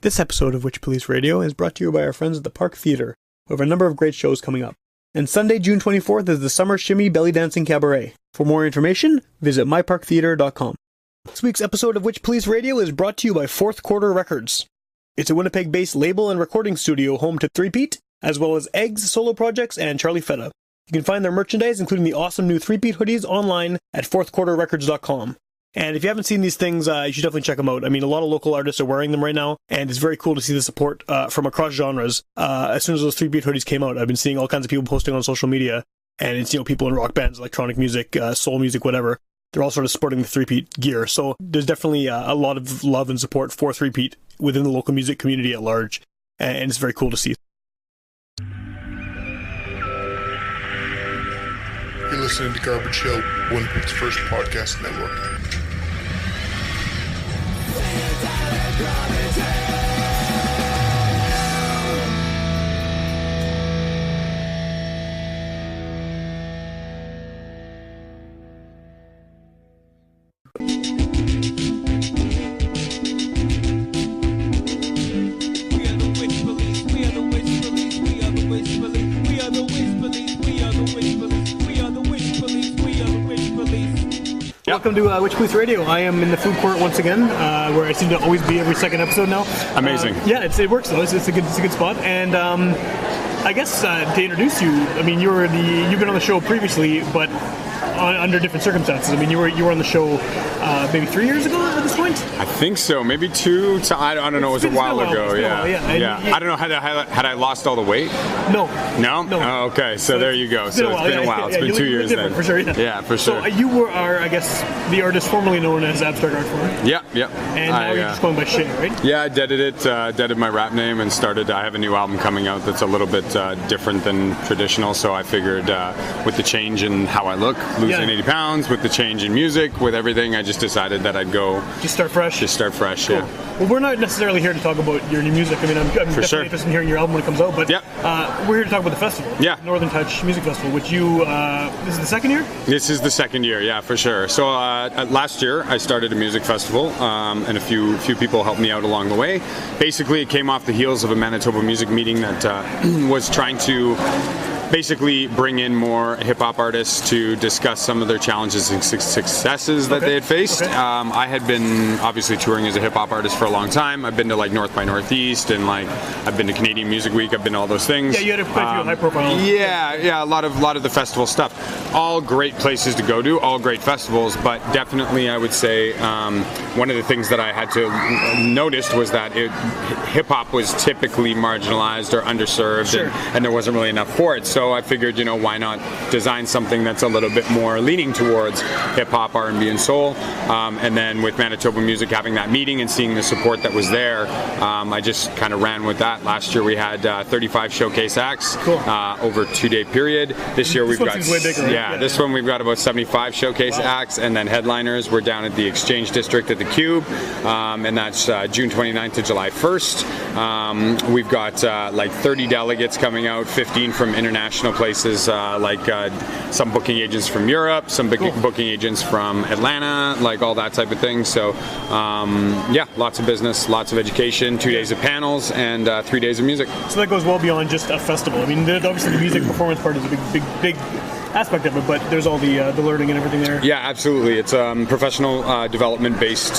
This episode of Witchpolice Radio is brought to you by our friends at the Park Theatre, who have a number of great shows coming up. And Sunday, June 24th is the Summer Shimmy Belly Dancing Cabaret. For more information, visit myparktheatre.com. This week's episode of Witchpolice Radio is brought to you by Fourth Quarter Records. It's a Winnipeg-based label and recording studio home to Threepeat, as well as Eggs Solo Projects and Charlie Feta. You can find their merchandise, including the awesome new Threepeat hoodies, online at fourthquarterrecords.com. And if you haven't seen these things, you should definitely check them out. I mean, a lot of local artists are wearing them right now, and it's very cool to see the support from across genres. As soon as those Threepeat hoodies came out, I've been seeing all kinds of people posting on social media, and it's, people in rock bands, electronic music, soul music, whatever. They're all sort of sporting the Threepeat gear. So there's definitely a lot of love and support for Threepeat within the local music community at large, and it's very cool to see. You're listening to Garbage Hill, Winnipeg's first podcast network. Welcome to Witchpolice Radio. I am in the food court once again, where I seem to always be every second episode now. Amazing. It works though. It's a good spot. And I guess to introduce you, I mean you've been on the show previously, but under different circumstances. I mean, you were on the show maybe 3 years ago at this point. I think so. Maybe two. I don't know. It was a while ago. Yeah. I don't know. Had I lost all the weight? No. Oh, okay. So there you go. So it's been a while. It's been 2 years then. For sure. Yeah, for sure. So you are, I guess, the artist formerly known as Abstract Art Form. Yeah. And now you're just going by Shay, right? Yeah, I deaded my rap name and started. I have a new album coming out that's a little bit different than traditional. So I figured with the change in how I look, losing 80 pounds, with the change in music, with everything, I just decided that I'd go. Just start fresh? Just start fresh, cool. Yeah. Well, we're not necessarily here to talk about your new music. I mean, I'm definitely interested in hearing your album when it comes out, but we're here to talk about the festival. Yeah. Northern Touch Music Festival, which this is the second year? This is the second year, yeah, for sure. So last year, I started a music festival, and a few people helped me out along the way. Basically, it came off the heels of a Manitoba music meeting that was trying to basically bring in more hip-hop artists to discuss some of their challenges and successes that they had faced. I had been obviously touring as a hip-hop artist for a long time. I've been to like North by Northeast, and like I've been to Canadian Music Week. I've been to all those things. Yeah, you had quite a few high-profile. Yeah, a lot of the festival stuff. All great places to go to, all great festivals, but definitely I would say one of the things that I had to notice was that hip-hop was typically marginalized or underserved, and there wasn't really enough for it. So I figured, why not design something that's a little bit more leaning towards hip-hop, R&B, and soul. And then with Manitoba Music having that meeting and seeing the support that was there, I just kind of ran with that. Last year we had 35 showcase acts over a 2-day period. This year we've got way bigger, right? This one we've got about 75 showcase acts, and then headliners. We're down at the Exchange District at the Cube, and that's June 29th to July 1st. We've got like 30 delegates coming out, 15 from international places, like some booking agents from Europe, some booking agents from Atlanta, like all that type of thing. So lots of business, lots of education, 2 days of panels, and 3 days of music. So that goes well beyond just a festival. I mean, obviously the music performance part is a big aspect of it, but there's all the learning and everything there. Yeah, absolutely. It's a professional development-based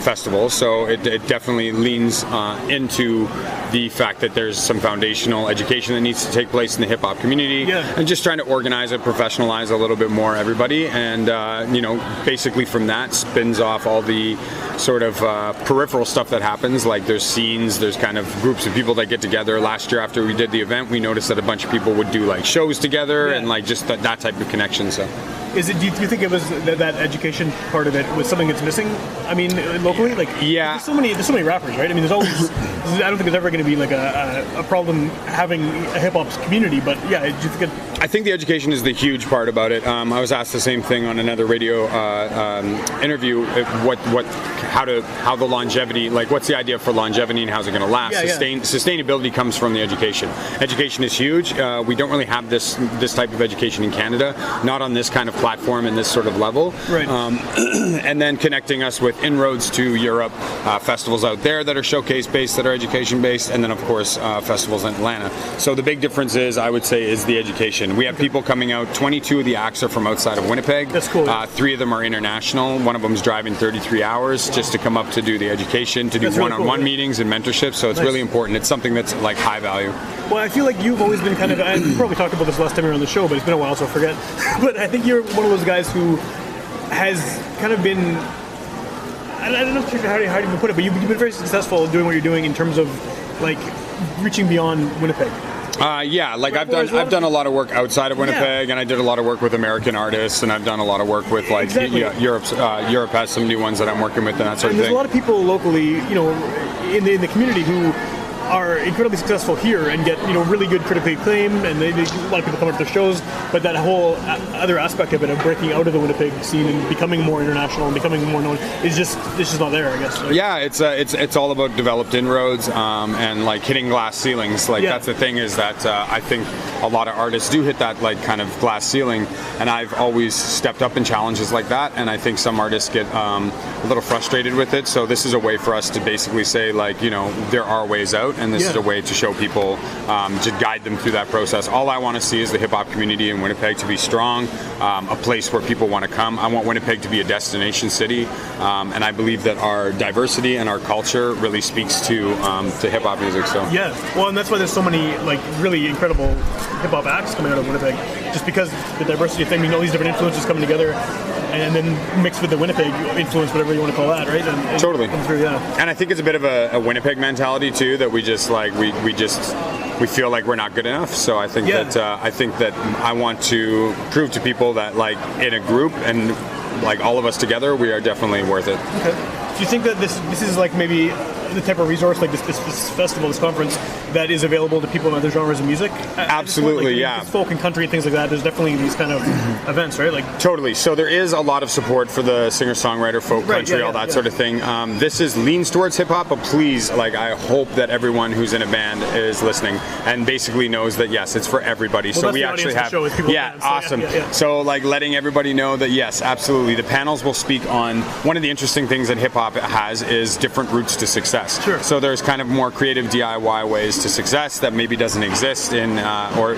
festival, so it definitely leans into the fact that there's some foundational education that needs to take place in the hip-hop community, and just trying to organize it, professionalize a little bit more everybody, and basically from that spins off all the sort of peripheral stuff that happens, like there's scenes, there's kind of groups of people that get together. Last year after we did the event, we noticed that a bunch of people would do like shows together and like just that type of connection. So do you think it was that education part of it was something that's missing? I mean, locally, there's so many rappers, right? I mean, there's always. I don't think there's ever going to be like a problem having a hip hop community, but do you think I think the education is the huge part about it. I was asked the same thing on another radio interview. What how the longevity, like what's the idea for longevity and how's it going to last. Sustainability comes from the education. Education is huge. We don't really have this type of education in Canada, not on this kind of platform and this sort of level. Right. And then connecting us with inroads to Europe, festivals out there that are showcase based, that are education based, and then of course festivals in Atlanta. So the big difference is, I would say, is the education. We have people coming out. 22 of the acts are from outside of Winnipeg. That's cool. 3 of them are international. One of them is driving 33 hours just to come up to do the education, to do one-on-one meetings and mentorship. So it's really important. It's something that's like high value. Well, I feel like you've always been kind of, and we probably talked about this last time you were on the show, but it's been a while, so I forget. But I think you're one of those guys who has kind of been, I don't know how to even put it, but you've been very successful doing what you're doing in terms of like reaching beyond Winnipeg. I've done a lot of work outside of Winnipeg, and I did a lot of work with American artists, and I've done a lot of work with like Europe has some new ones that I'm working with and that sort of thing. There's a lot of people locally, in the community who are incredibly successful here and get really good critically acclaim, and a lot of people come up to their shows. But that whole other aspect of it, of breaking out of the Winnipeg scene and becoming more international and becoming more known, is just not there, I guess. Right? Yeah, it's all about developed inroads and like hitting glass ceilings. That's the thing, is that I think a lot of artists do hit that like kind of glass ceiling, and I've always stepped up in challenges like that. And I think some artists get a little frustrated with it. So this is a way for us to basically say, like, there are ways out. And this is a way to show people, to guide them through that process. All I want to see is the hip-hop community in Winnipeg to be strong, a place where people want to come. I want Winnipeg to be a destination city, and I believe that our diversity and our culture really speaks to hip-hop music. So and that's why there's so many like really incredible hip-hop acts coming out of Winnipeg, just because the diversity of things, all these different influences coming together, and then mixed with the Winnipeg influence, whatever you want to call that, right? And totally. Through, and I think it's a bit of a Winnipeg mentality too, that we just like we feel like we're not good enough. So I think that I want to prove to people that like in a group and like all of us together, we are definitely worth it. Okay. Do you think that this is like maybe the type of resource, like this festival, this conference, that is available to people in other genres of music? Absolutely, yeah. Folk and country and things like that. There's definitely these kind of events, right? Like totally. So there is a lot of support for the singer-songwriter, folk, country, all that sort of thing. This leans towards hip hop, but please, like, I hope that everyone who's in a band is listening and basically knows that yes, it's for everybody. Well, so we actually have, awesome. So like letting everybody know that yes, absolutely. The panels will speak on one of the interesting things that hip hop has is different routes to success. Sure. So there's kind of more creative DIY ways to success that maybe doesn't exist in or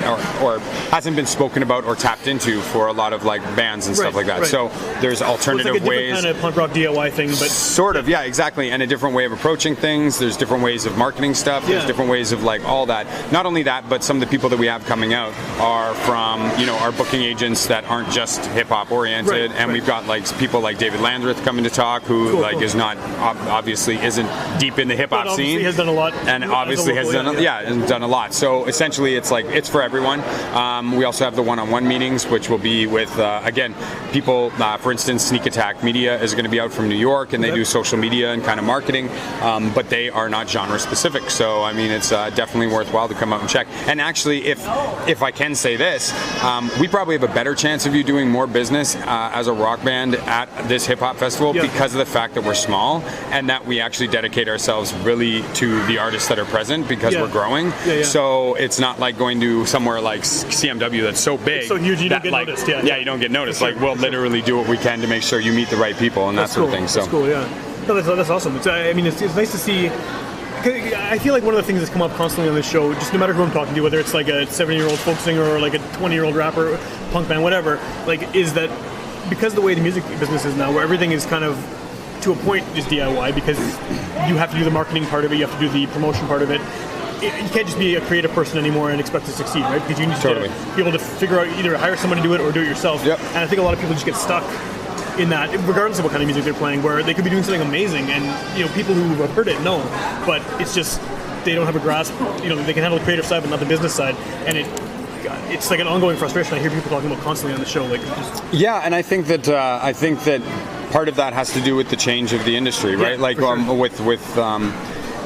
hasn't been spoken about or tapped into for a lot of like bands and stuff like that. Right. So there's alternative it's like a ways. Kind of punk rock DIY thing, but sort of, yeah, exactly, and a different way of approaching things. There's different ways of marketing stuff. There's different ways of like all that. Not only that, but some of the people that we have coming out are from our booking agents that aren't just hip hop oriented, and we've got like people like David Landreth coming to talk, who is not obviously isn't deep in the hip hop scene. He has done a lot. And obviously has done a lot. So essentially, it's like it's for everyone. We also have the one-on-one meetings, which will be with again people. For instance, Sneak Attack Media is going to be out from New York, and they do social media and kind of marketing, but they are not genre specific. So I mean, it's definitely worthwhile to come out and check. And actually, if I can say this, we probably have a better chance of you doing more business as a rock band at this hip hop festival because of the fact that we're small and that we actually dedicate ourselves really to the artists that are present because we're growing. So it's not like going to somewhere like CMW that's so big. It's so huge, you don't get noticed. You don't get noticed. Like we'll literally do what we can to make sure you meet the right people and that sort of thing. So that's cool. No, that's awesome. It's nice to see. I feel like one of the things that's come up constantly on this show, just no matter who I'm talking to, whether it's like a 7-year-old folk singer or like a 20-year-old rapper, punk band, whatever, like, is that because the way the music business is now, where everything is kind of to a point just DIY, because you have to do the marketing part of it, you have to do the promotion part of it. You can't just be a creative person anymore and expect to succeed, right? Because you need to be able to figure out, either hire someone to do it or do it yourself. And I think a lot of people just get stuck in that, regardless of what kind of music they're playing, where they could be doing something amazing, and people who have heard it know, but it's just they don't have a grasp. They can handle the creative side but not the business side, and it's like an ongoing frustration. I hear people talking about constantly on the show, like just and I think that part of that has to do with the change of the industry, right? Like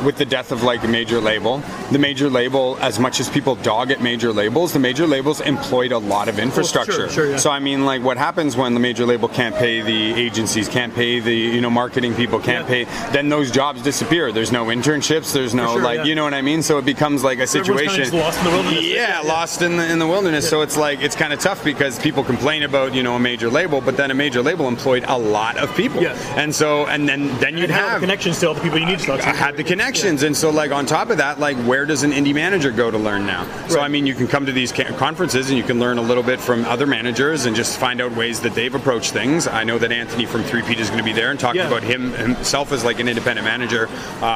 with the death of like a major label, the major label, as much as people dog at major labels, the major labels employed a lot of infrastructure. So I mean, like, what happens when the major label can't pay the agencies, can't pay the marketing people, can't pay, then those jobs disappear. There's no internships, there's no you know what I mean? So it becomes like a situation. Kind of lost in the wilderness. Lost in the wilderness. So it's like, it's kind of tough because people complain about a major label, but then a major label employed a lot of people. And so then you'd have the connections to all the people you need to talk to. I had the connections, and so like on top of that, like, where does an indie manager go to learn now? So I mean, you can come to these conferences and you can learn a little bit from other managers and just find out ways that they've approached things. I know that Anthony from 3Peat is going to be there and talking about himself as like an independent manager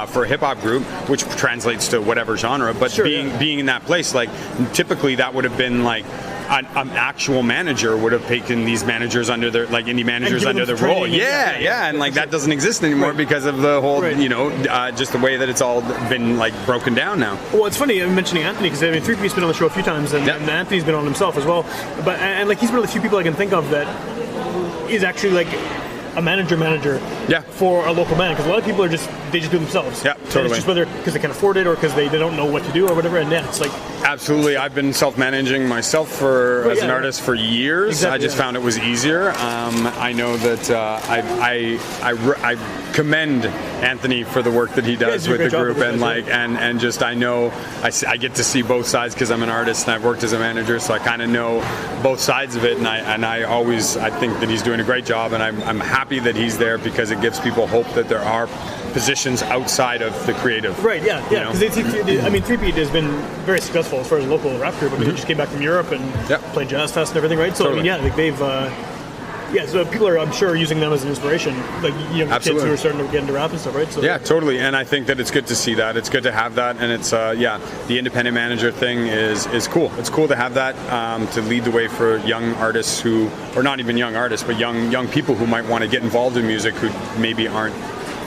for a hip hop group, which translates to whatever genre. But being in that place, like, typically that would have been like an actual manager would have taken these managers under their, like, indie managers under their role. And like that doesn't exist anymore because of the whole, just the way that it's all been like broken down now. Well, it's funny I'm mentioning Anthony because I mean 3Peat's been on the show a few times and Anthony's been on himself as well. But and like he's one of the few people I can think of that is actually like a manager for a local band, because a lot of people are just do themselves. Totally. And it's just whether because they can afford it or because they don't know what to do or whatever, and it's like absolutely. I've been self-managing myself as an artist for years. Exactly, I just found it was easier. I know that I commend Anthony for the work that he does with the group, and like and just I know I get to see both sides because I'm an artist and I've worked as a manager, so I kind of know both sides of it, and I think that he's doing a great job, and I'm happy that he's there because it gives people hope that there are positions outside of the creative. Because I mean 3Peat has been very successful as far as a local rap group. I mean, they just came back from Europe and played Jazz Fest and everything, right? So I mean, like they've so people are, I'm sure, using them as an inspiration, like kids who are starting to get into rap and stuff, right? So totally. And I think that it's good to see that. It's good to have that, and it's the independent manager thing is cool. It's cool to have that to lead the way for young artists or not even young artists, but young people who might want to get involved in music who maybe aren't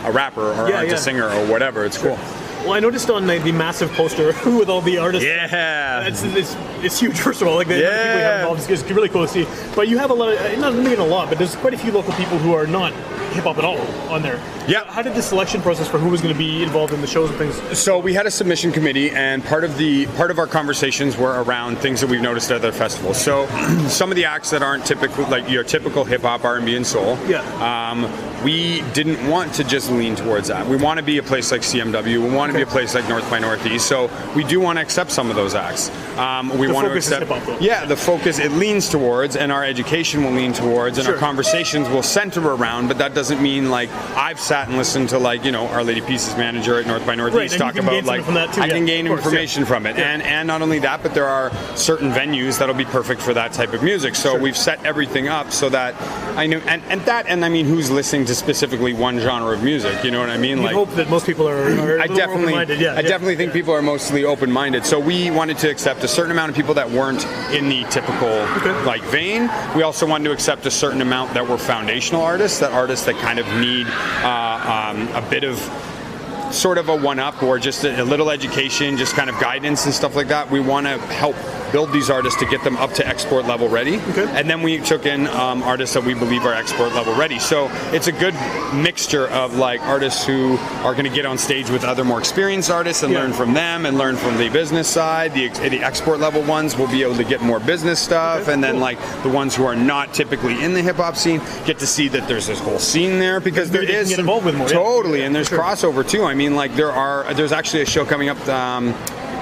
a rapper or aren't a singer or whatever. It's cool. Well, I noticed on the massive poster with all the artists. It's huge. First of all, like the people you have involved is really cool to see. But you have a lot of, not maybe a lot, but there's quite a few local people who are not hip hop at all on there. How did the selection process for who was going to be involved in the shows and things? So we had a submission committee, and part of our conversations were around things that we've noticed at other festivals. So some of the acts that aren't typical, like your typical hip hop, R&B, and soul. We didn't want to just lean towards that. We want to be a place like CMW. We want to be a place like North by Northeast. So we do want to accept some of those acts. We want to accept. The focus it leans towards, and our education will lean towards, and our conversations will center around. But that doesn't mean like I've sat and listened to like Our Lady Peace's manager at North by Northeast talk about like I can gain information from it, and not only that, but there are certain venues that'll be perfect for that type of music. So we've set everything up so that I know, and I mean, who's listening to specifically one genre of music? You know what I mean? You hope that most people are I definitely think people are mostly open-minded. So we wanted to accept a certain amount of people that weren't in the typical like vein. We also wanted to accept a certain amount that were foundational artists that kind of need a bit of sort of a one-up or just a little education, just kind of guidance and stuff like that. We want to help build these artists to get them up to export level ready. And then we took in artists that we believe are export level ready. So it's a good mixture of like artists who are going to get on stage with other more experienced artists and learn from them and learn from the business side. The export level ones will be able to get more business stuff, and then like the ones who are not typically in the hip hop scene get to see that there's this whole scene there, because there is get involved with more. And there's crossover too. I mean, like there's actually a show coming up.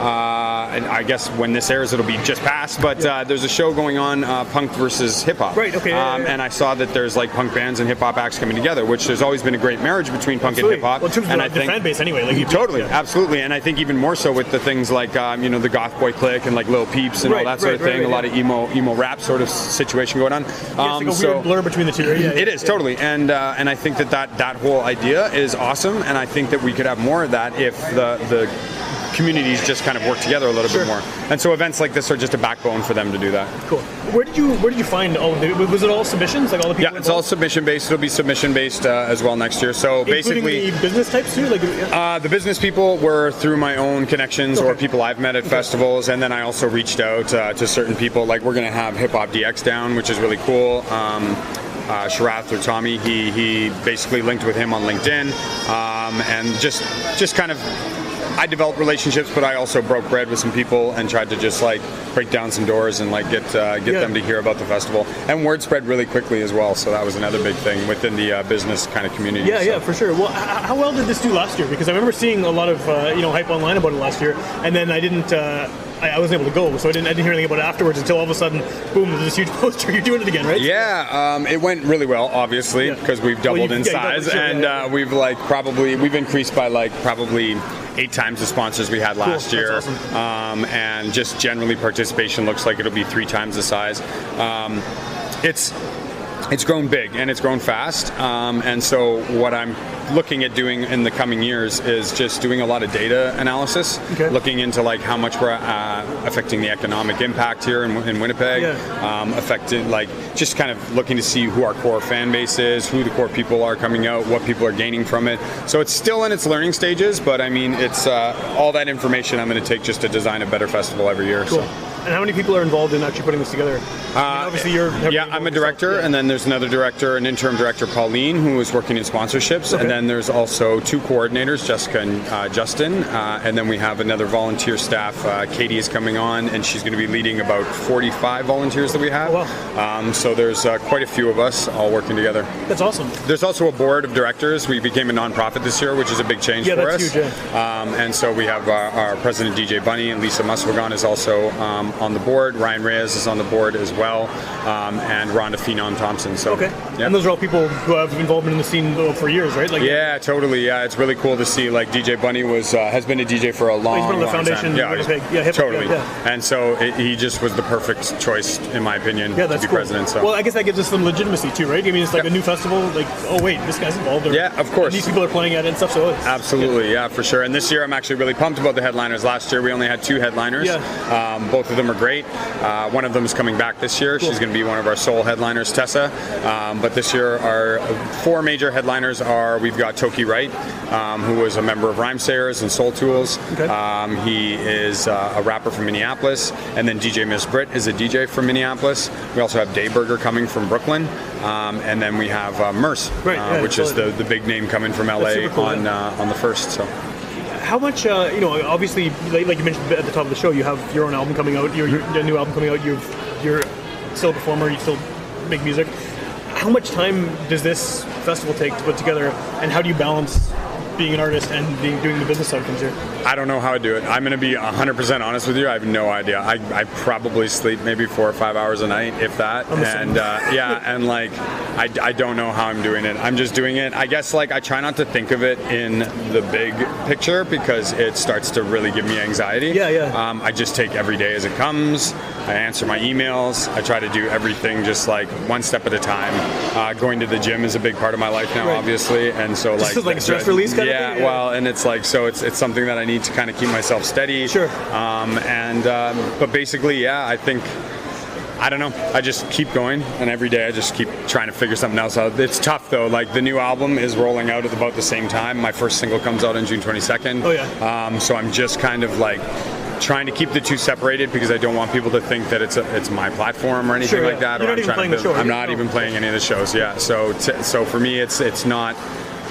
And I guess when this airs, it'll be just past. But there's a show going on, punk versus hip hop. And I saw that there's like punk bands and hip hop acts coming together, which there's always been a great marriage between punk and hip hop. Well, in terms of the fan base, anyway. Like absolutely. And I think even more so with the things like the Goth Boy Clique and like Lil Peeps and all that sort of thing. A lot of emo rap sort of situation going on. It's like a weird blur between the two. It is totally. And I think that whole idea is awesome. And I think that we could have more of that if the communities just kind of work together a little bit more, and so events like this are just a backbone for them to do that. Cool. Where did you find all of the? Was it all submissions, like all the people? Yeah, it's all submission based. It'll be submission based as well next year. So basically, the business types too, like the business people were through my own connections or people I've met at festivals, and then I also reached out to certain people. Like we're going to have Hip Hop DX down, which is really cool. Sharath or Tommy, he basically linked with him on LinkedIn, and just kind of I developed relationships, but I also broke bread with some people and tried to just like break down some doors and like get them to hear about the festival. And word spread really quickly as well, so that was another big thing within the business kind of community. Yeah, for sure. Well, how well did this do last year? Because I remember seeing a lot of hype online about it last year, and then I didn't. I wasn't able to go, so I didn't hear anything about it afterwards until all of a sudden, boom, there's this huge poster. You're doing it again, right? Yeah, it went really well, obviously, because we've doubled in size, and we've we've increased by like probably 8 times the sponsors we had last year. That's awesome. And just generally participation looks like it'll be 3 times the size. It's grown big and it's grown fast, and so what I'm looking at doing in the coming years is just doing a lot of data analysis, looking into like how much we're affecting the economic impact here in Winnipeg, affecting like just kind of looking to see who our core fan base is, who the core people are coming out, what people are gaining from it. So it's still in its learning stages, but I mean it's all that information I'm going to take just to design a better festival every year. Cool. So. And how many people are involved in actually putting this together? Obviously, I'm a director, and then there's another director, an interim director, Pauline, who is working in sponsorships, and then there's also 2 coordinators, Jessica and Justin, and then we have another volunteer staff. Katie is coming on, and she's going to be leading about 45 volunteers that we have. Oh, wow. So there's quite a few of us all working together. That's awesome. There's also a board of directors. We became a nonprofit this year, which is a big change for us. Huge, and so we have our president, DJ Bunny, and Lisa Muswagon is also on the board. Ryan Reyes is on the board as well, and Rhonda Phenom Thompson. So, and those are all people who have involvement in the scene for years, right? Like, totally. Yeah, it's really cool to see. Like DJ Bunny has been a DJ for a long, he's been on the long foundation. time. Totally. And so he just was the perfect choice, in my opinion, to be president. So. Well, I guess that gives us some legitimacy too, right? I mean, it's like a new festival. Like, oh wait, this guy's involved. Of course. These people are playing at it and stuff. So absolutely, for sure. And this year, I'm actually really pumped about the headliners. Last year, we only had 2 headliners. Both of them are great. One of them is coming back this year. She's going to be one of our sole headliners, Tessa. But this year, our 4 major headliners are, we've got Toki Wright, who was a member of Rhymesayers and Soul Tools. He is a rapper from Minneapolis. And then DJ Miss Britt is a DJ from Minneapolis. We also have Dayburger coming from Brooklyn. And then we have Merce, which is the big name coming from LA on the 1st. So. How much, obviously, like you mentioned at the top of the show, you have your own album coming out, your new album coming out, you're still a performer, you still make music. How much time does this festival take to put together, and how do you balance being an artist and doing the business side of things here? I don't know how I do it. I'm going to be 100% honest with you. I have no idea. I probably sleep maybe 4 or 5 hours a night, if that. And and like I don't know how I'm doing it. I'm just doing it. I guess like I try not to think of it in the big picture because it starts to really give me anxiety. I just take every day as it comes. I answer my emails. I try to do everything just like one step at a time. Going to the gym is a big part of my life now, obviously, and so just like a stress release kind of thing? Well, and it's like it's something that I need to kind of keep myself steady. But basically, I think. I don't know. I just keep going, and every day I just keep trying to figure something else out. It's tough, though. Like, the new album is rolling out at about the same time. My first single comes out on June 22nd. So I'm just kind of, like, trying to keep the two separated because I don't want people to think that it's my platform or anything like that. You're not even playing the show. I'm not even playing any of the shows, So for me, it's not...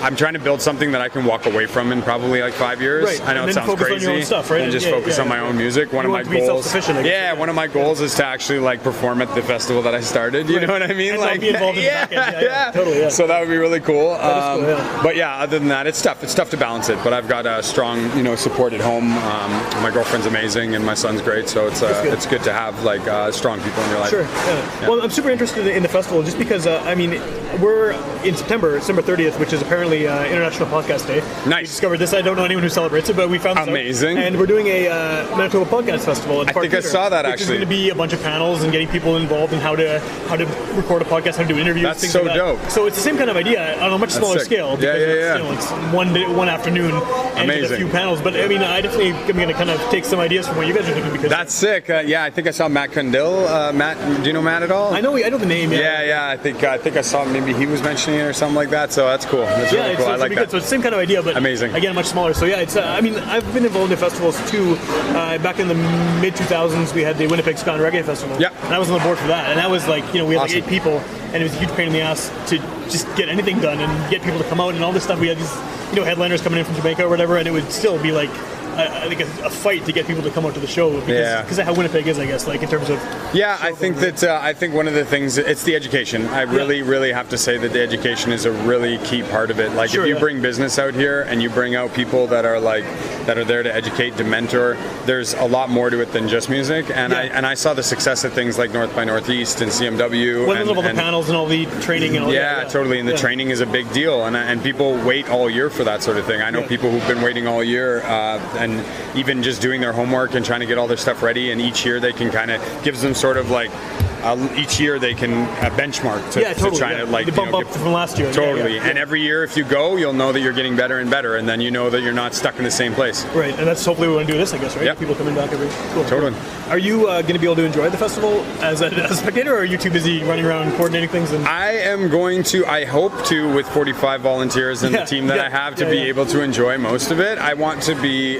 I'm trying to build something that I can walk away from in probably like 5 years. I know it sounds crazy. On your own stuff, right? And just focus on my own music. One of my goals. One of my goals is to actually like perform at the festival that I started. You know what I mean? And like be involved in the back end. Totally. So that would be really cool. But other than that, it's tough. It's tough to balance it. But I've got a strong, support at home. My girlfriend's amazing and my son's great. So it's good to have like strong people in your life. Sure. Well, I'm super interested in the festival just because we're in September 30th, which is apparently International Podcast Day. Nice. We discovered this. I don't know anyone who celebrates it, but we found this amazing. Out. And we're doing a Manitoba Podcast Festival. I think I saw that actually. It's going to be a bunch of panels and getting people involved in how to record a podcast, how to do interviews. That's things so like that. dope. So it's the same kind of idea on a much smaller scale. It's one afternoon and a few panels. But I definitely am going to kind of take some ideas from what you guys are doing because that's sick. I think I saw Matt Cundill. Matt, do you know Matt at all? I know the name. I think I saw maybe he was mentioning it or something like that. So that's cool. That's really cool. I like that. So it's the same kind of idea, but amazing. Again, much smaller. So it's. I've been involved in festivals too. Back in the mid 2000s, we had the Winnipeg Ska and Reggae Festival. And I was on the board for that, and that was like we had like 8 people, and it was a huge pain in the ass to just get anything done and get people to come out and all this stuff. We had these headliners coming in from Jamaica or whatever, and it would still be like like a fight to get people to come out to the show because of how Winnipeg is, I guess, like in terms of. Yeah, I think that I think one of the things, it's the education. I really have to say that the education is a really key part of it. Like if you bring business out here and you bring out people that are there to educate, to mentor, there's a lot more to it than just music. And I saw the success of things like North by Northeast and CMW. All the panels and all the training and all that. Yeah, totally. And the training is a big deal. And people wait all year for that sort of thing. I know people who've been waiting all year and even just doing their homework and trying to get all their stuff ready. And each year they can kind of gives them sort of like each year they can benchmark to try to like bump up from last year. Totally. And every year if you go, you'll know that you're getting better and better, and then you know that you're not stuck in the same place. Right. And that's hopefully we want to do this, I guess, right? Yeah. People coming back every. Cool. Totally. Are you going to be able to enjoy the festival as a spectator, or are you too busy running around coordinating things? I am going to. I hope to, with 45 volunteers and the team that I have, to be able to enjoy most of it. I want to be.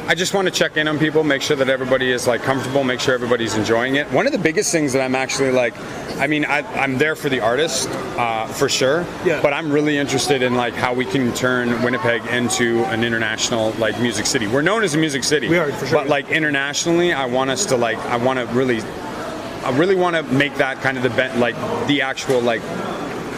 I just want to check in on people, make sure that everybody is like comfortable, make sure everybody's enjoying it. One of the biggest things that I'm actually like, I mean, I'm there for the artist, for sure, but I'm really interested in like how we can turn Winnipeg into an international like music city. We're known as a music city, we are, for sure. But like internationally, I really want to make that kind of the actual like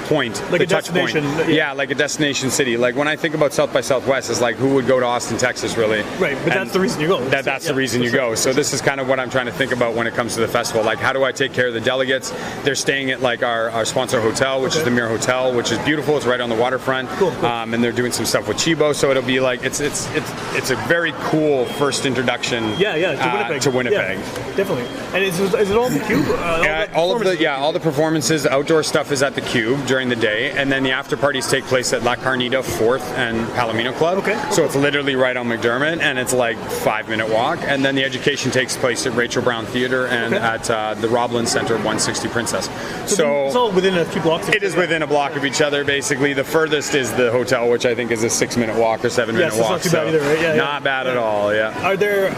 point, like the a touch destination. point. Yeah, like a destination city. Like when I think about South by Southwest, it's like who would go to Austin, Texas, really? Right, but that's the reason you go. That's the reason you go. So this is kind of what I'm trying to think about when it comes to the festival. Like how do I take care of the delegates? They're staying at like our sponsor hotel, which is the Mirror Hotel, which is beautiful. It's right on the waterfront. Cool. And they're doing some stuff with Chibo, so it'll be like it's a very cool first introduction. To Winnipeg. Yeah, definitely. And is it all in the Cube? All the performances, the outdoor stuff is at the Cube during the day, and then the after parties take place at La Carnita, 4th and Palomino Club. Okay. So it's literally right on McDermott, and it's like 5-minute walk. And then the education takes place at Rachel Brown Theatre and at the Roblin Center, 160 Princess. So it's all within a few blocks. It is within a block of each other, basically. The furthest is the hotel, which I think is a 6-minute walk or 7-minute walk. Not too bad either, right? Not bad at all. Yeah. Are there?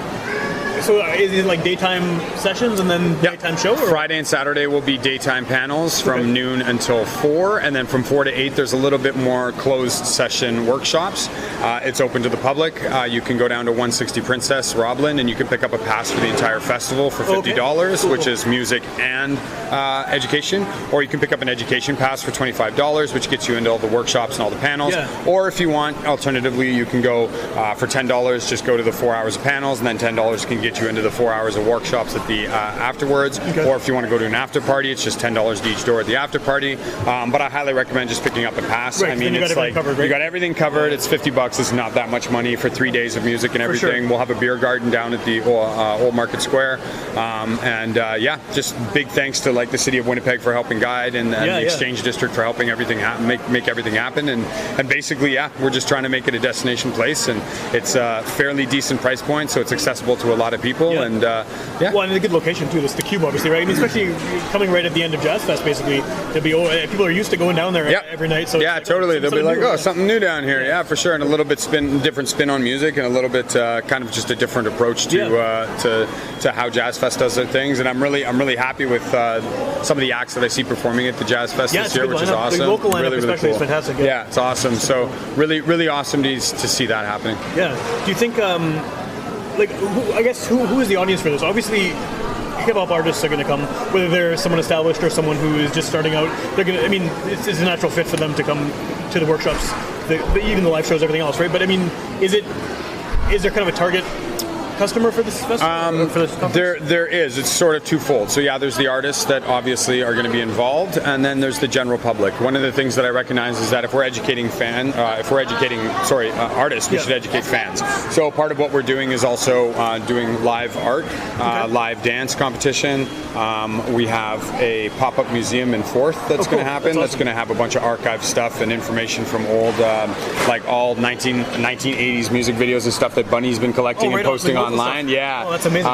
So is it like daytime sessions and then nighttime show? Or? Friday and Saturday will be daytime panels from noon until 4, and then from 4 to 8 there's a little bit more closed session workshops. It's open to the public. You can go down to 160 Princess, Roblin, and you can pick up a pass for the entire festival for $50, which is music and education. Or you can pick up an education pass for $25, which gets you into all the workshops and all the panels. Yeah. Or if you want, alternatively, you can go for $10, just go to the 4 hours of panels, and then $10 can get you into the 4 hours of workshops at the afterwards. Or if you want to go to an after party, it's just $10 to each door at the after party. But I highly recommend just picking up a pass. Right, I mean, it's like you got everything covered. It's $50. It's not that much money for 3 days of music and everything. Sure. We'll have a beer garden down at the Old Market Square. Just big thanks to like the city of Winnipeg for helping guide and the Exchange District for helping everything make everything happen. And basically, we're just trying to make it a destination place, and it's a fairly decent price point, so it's accessible to a lot of people. And well, and a good location too. It's the Cube, obviously, right? I mean, especially coming right at the end of Jazz Fest, basically. People are used to going down there every night. So totally. They'll be like, something new down here. Yeah, for sure. And a little bit different spin on music, and a little bit kind of just a different approach to how Jazz Fest does their things. And I'm really happy with some of the acts that I see performing at the Jazz Fest this year, which is awesome. The local lineup really especially cool. is fantastic. Yeah, it's awesome. So really awesome to see that happening. Yeah. Do you think who is the audience for this? Obviously, hip-hop artists are going to come, whether they're someone established or someone who is just starting out. They're going to. I mean, it's a natural fit for them to come to the workshops, even the live shows, everything else, right? But I mean, is there kind of a target customer for this festival? For this conference? There is. It's sort of twofold. So there's the artists that obviously are going to be involved, and then there's the general public. One of the things that I recognize is that if we're educating artists, we should educate fans. So part of what we're doing is also doing live art, live dance competition. We have a pop-up museum in 4th that's going to happen. That's going to have a bunch of archive stuff and information from old, like all 1980s music videos and stuff that Bunny's been collecting and posting online. Oh, that's amazing.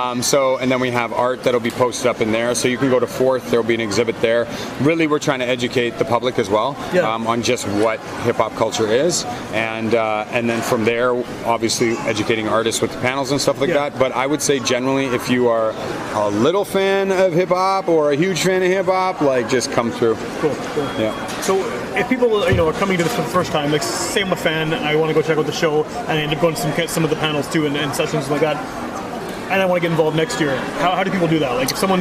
And then we have art that'll be posted up in there. So you can go to 4th. There'll be an exhibit there. Really, we're trying to educate the public as well on just what hip hop culture is, and then from there, obviously educating artists with the panels and stuff like that. But I would say generally, if you are a little fan of hip hop or a huge fan of hip hop, like just come through. Cool. Yeah. So if people are coming to this for the first time, like say I'm a fan, I want to go check out the show, and I end up going to some of the panels too and sessions like that, and I want to get involved next year. How do people do that? Like if someone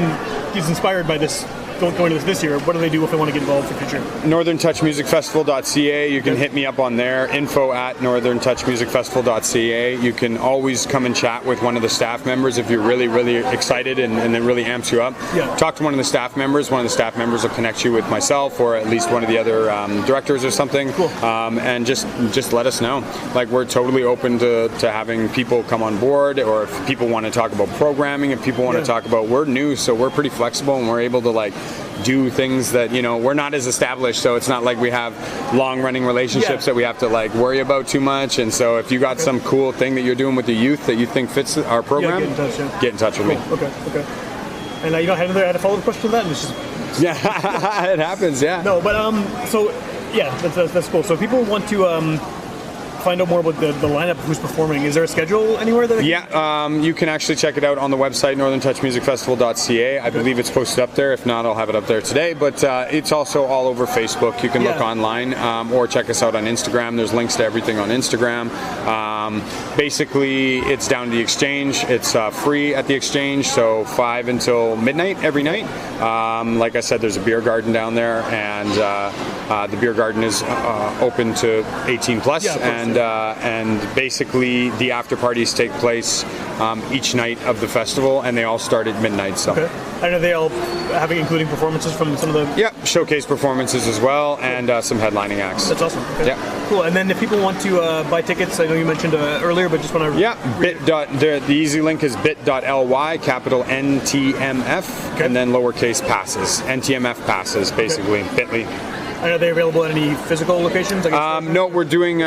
is inspired by this, going to this year, what do they do if they want to get involved for future? NorthernTouchMusicFestival.ca. You can hit me up on there. info@NorthernTouchMusicFestival.ca. You can always come and chat with one of the staff members if you're really, really excited and it really amps you up. Yeah. Talk to one of the staff members. One of the staff members will connect you with myself or at least one of the other directors or something. Cool. And just let us know. Like we're totally open to having people come on board, or if people want to talk about programming, if people want to talk about, we're new, so we're pretty flexible and we're able to like do things that we're not as established, so it's not like we have long-running relationships that we have to like worry about too much. And so if you got some cool thing that you're doing with the youth that you think fits our program, get in touch with me. Okay. And I had a follow-up question to that, and it's just it happens. No, but so yeah, that's cool. So if people want to find out more about the lineup of who's performing, is there a schedule anywhere that you can actually check it out on the website NorthernTouchMusicFestival.ca. I believe it's posted up there. If not, I'll have it up there today, but it's also all over Facebook. You can look online or check us out on Instagram. There's links to everything on Instagram. Basically it's down to the Exchange. It's free at the Exchange, so 5 until midnight every night. Like I said, there's a beer garden down there, and the beer garden is open to 18 plus, and basically the after parties take place each night of the festival, and they all start at midnight. So and are they all including performances from some of the showcase performances as well, and some headlining acts. That's awesome. Cool. And then if people want to buy tickets, I know you mentioned earlier, but just want to the easy link is bit.ly capital NTMF and then lowercase passes, NTMF passes, basically bit.ly. And are they available at any physical locations? No, we're doing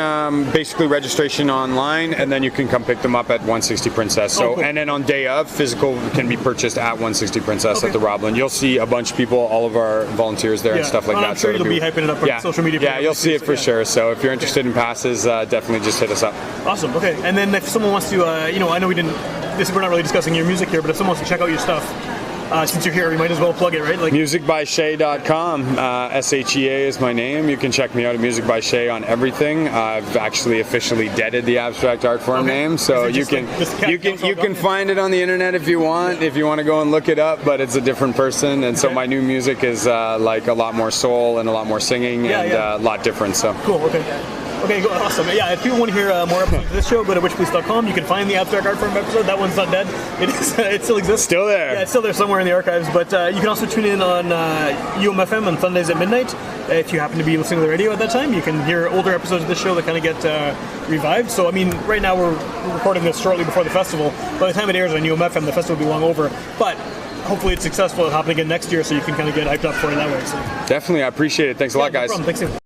basically registration online, and then you can come pick them up at 160 Princess. So, and then on day of, physical can be purchased at 160 Princess at the Robland. You'll see a bunch of people, all of our volunteers there and stuff like that. I'm sure you'll be hyping it up on social media. Yeah, you'll see it for sure. So if you're interested in passes, definitely just hit us up. Awesome. Okay, and then if someone wants to, I know we're not really discussing your music here, but if someone wants to check out your stuff, since you're here, you might as well plug it, right? Like musicbyshay.com. SHEA is my name. You can check me out at Music by Shay on everything. I've actually officially deaded the abstract art form name, so you can find it on the internet if you want. If you want to go and look it up, but it's a different person, and so my new music is like a lot more soul and a lot more singing and a lot different. So cool. Okay, awesome. Yeah, if people want to hear more episodes of this show, go to witchpolice.com. You can find the Abstract Art Form episode. That one's not dead. It still exists. Still there. Yeah, it's still there somewhere in the archives. But you can also tune in on UMFM on Sundays at midnight. If you happen to be listening to the radio at that time, you can hear older episodes of this show that kind of get revived. So, I mean, right now we're recording this shortly before the festival. By the time it airs on UMFM, the festival will be long over. But hopefully it's successful. It'll happen again next year, so you can kind of get hyped up for it that way. So. Definitely. I appreciate it. Thanks a lot, guys. No problem. Thanks.